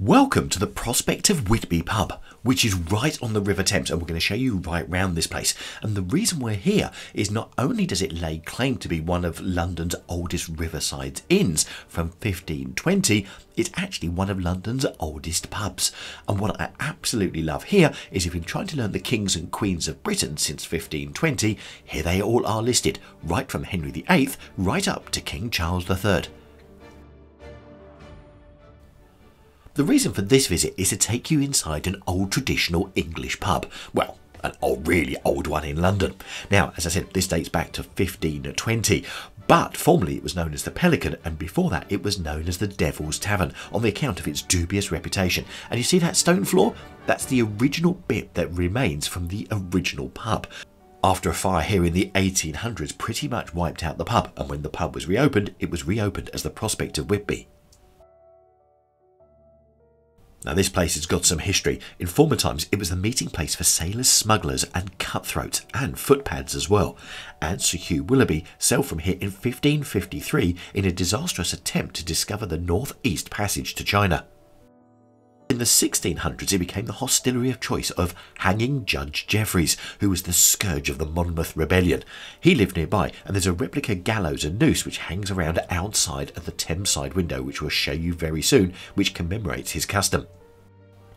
Welcome to the Prospect of Whitby pub, which is right on the River Thames, and we're going to show you right round this place. And the reason we're here is not only does it lay claim to be one of London's oldest riverside inns from 1520, it's actually one of London's oldest pubs. And what I absolutely love here is if you're trying to learn the kings and queens of Britain since 1520, here they all are listed, right from Henry VIII right up to King Charles III. The reason for this visit is to take you inside an old traditional English pub. Well, an really old one in London. Now, as I said, this dates back to 1520, but formerly it was known as the Pelican, and before that it was known as the Devil's Tavern on the account of its dubious reputation. And you see that stone floor? That's the original bit that remains from the original pub. After a fire here in the 1800s pretty much wiped out the pub, and when the pub was reopened, it was reopened as the Prospect of Whitby. Now this place has got some history. In former times it was the meeting place for sailors, smugglers and cutthroats, and footpads as well. And Sir Hugh Willoughby sailed from here in 1553 in a disastrous attempt to discover the North-East Passage to China. In the 1600s it became the hostelry of choice of hanging Judge Jeffreys, who was the scourge of the Monmouth Rebellion. He lived nearby, and there's a replica gallows and noose which hangs around outside of the Thames side window, which we'll show you very soon, which commemorates his custom.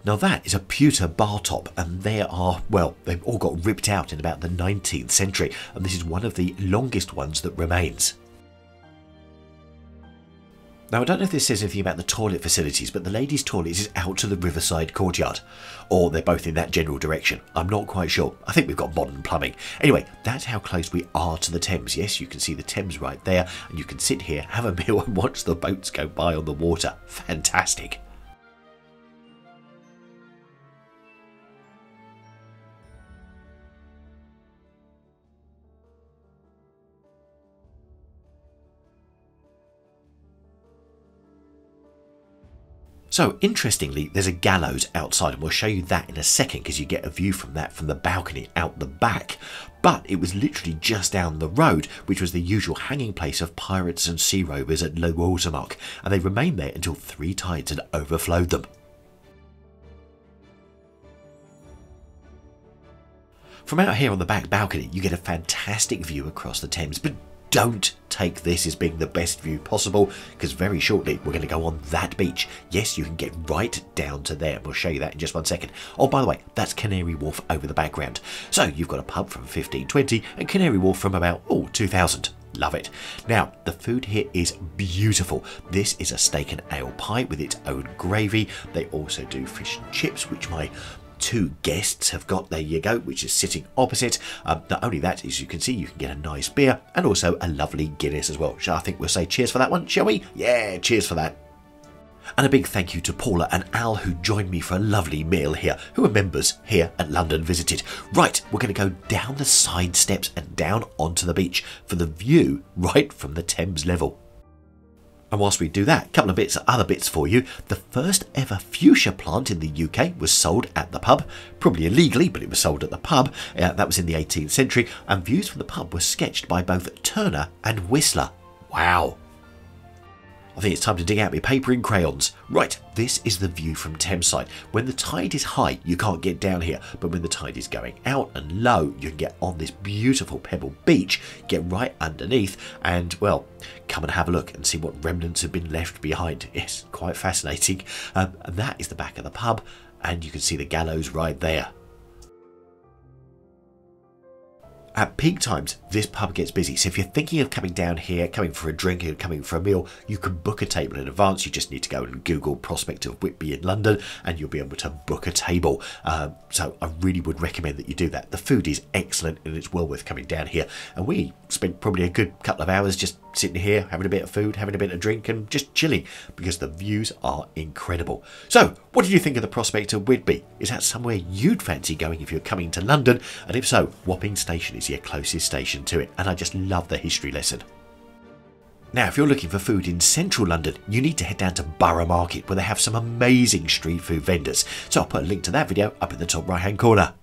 Now that is a pewter bar top, and they are, well, they've all got ripped out in about the 19th century, and this is one of the longest ones that remains. Now, I don't know if this says anything about the toilet facilities, but the ladies' toilet is out to the riverside courtyard. Or they're both in that general direction. I'm not quite sure. I think we've got modern plumbing. Anyway, that's how close we are to the Thames. Yes, you can see the Thames right there, and you can sit here, have a meal and watch the boats go by on the water. Fantastic. So, interestingly, there's a gallows outside, and we'll show you that in a second because you get a view from that from the balcony out the back. But it was literally just down the road, which was the usual hanging place of pirates and sea rovers at low water mark, and they remained there until three tides had overflowed them. From out here on the back balcony, you get a fantastic view across the Thames, but don't take this as being the best view possible, because very shortly we're going to go on that beach. Yes, you can get right down to there. We'll show you that in just one second. Oh, by the way, that's Canary Wharf over the background. So you've got a pub from 1520 and Canary Wharf from about 2000. Love it. Now, the food here is beautiful. This is a steak and ale pie with its own gravy. They also do fish and chips, which my two guests have got. There you go, which is sitting opposite. Not only that, as you can see, you can get a nice beer and also a lovely Guinness as well. So I think we'll say cheers for that one, shall we? Yeah, cheers for that. And a big thank you to Paula and Al, who joined me for a lovely meal here, who are members here at London Visited. Right, we're going to go down the side steps and down onto the beach for the view right from the Thames level. And whilst we do that, a couple of other bits for you. The first ever fuchsia plant in the UK was sold at the pub, probably illegally, but it was sold at the pub. That was in the 18th century, and views from the pub were sketched by both Turner and Whistler. Wow. I think it's time to dig out my paper and crayons. Right, this is the view from Thameside. When the tide is high, you can't get down here, but when the tide is going out and low, you can get on this beautiful pebble beach, get right underneath, and, well, come and have a look and see what remnants have been left behind. It's quite fascinating. And that is the back of the pub, and you can see the gallows right there. At peak times, this pub gets busy, so if you're thinking of coming down here, coming for a drink and coming for a meal, you can book a table in advance. You just need to go and Google Prospect of Whitby in London and you'll be able to book a table. So I really would recommend that you do that. The food is excellent and it's well worth coming down here. And we spent probably a good couple of hours just sitting here, having a bit of food, having a bit of drink and just chilling because the views are incredible. So, what did you think of the Prospect of Whitby? Is that somewhere you'd fancy going if you're coming to London? And if so, Wapping Station is your closest station to it, and I just love the history lesson. Now, if you're looking for food in central London, you need to head down to Borough Market, where they have some amazing street food vendors. So I'll put a link to that video up in the top right hand corner.